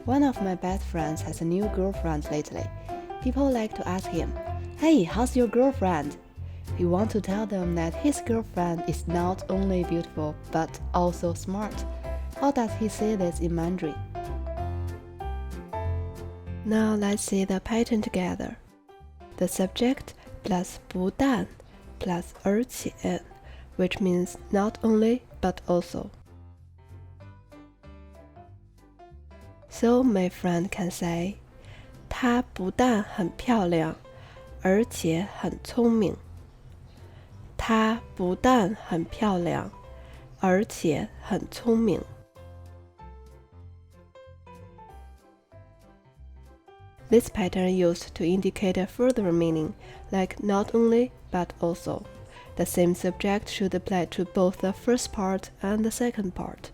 One of my best friends has a new girlfriend lately. People like to ask him, "Hey, how's your girlfriend?" He wants to tell them that his girlfriend is not only beautiful but also smart. How does he say this in Mandarin? Now let's see the pattern together. The subject plus 不但 plus 而且, which means not only but also. So my friend can say, 她不但很漂亮，而且很聪明。她不但很漂亮，而且很聪明。This pattern used to indicate a further meaning, like not only but also. The same subject should apply to both the first part and the second part.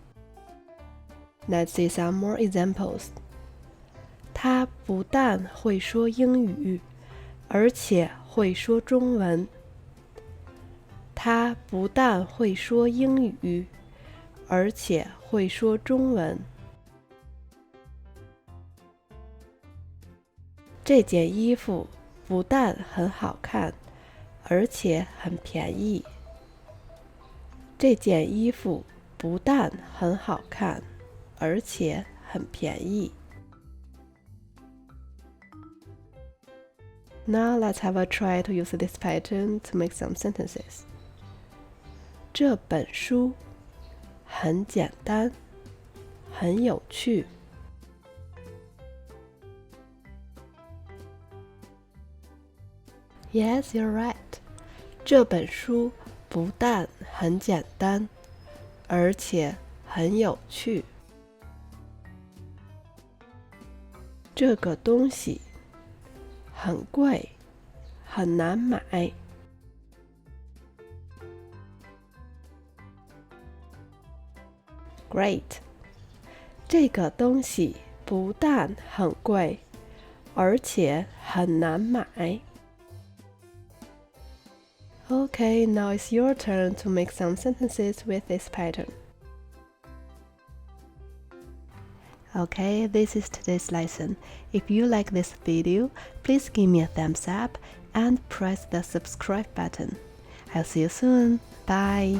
Let's see some more examples. 他不但会说英语，而且会说中文。他不但会说英语，而且会说中文。这件衣服不但很好看，而且很便宜。这件衣服不但很好看，而且很便宜。Now let's have a try to use this pattern to make some sentences. 这本书很简单，很有趣。Yes, you're right. 这本书不但很简单，而且很有趣。这个东西很贵，很难买。Great. 这个东西不但很贵，而且很难买。Okay, now it's your turn to make some sentences with this pattern. Okay, this is today's lesson. If you like this video, please give me a thumbs up and press the subscribe button. I'll see you soon. Bye!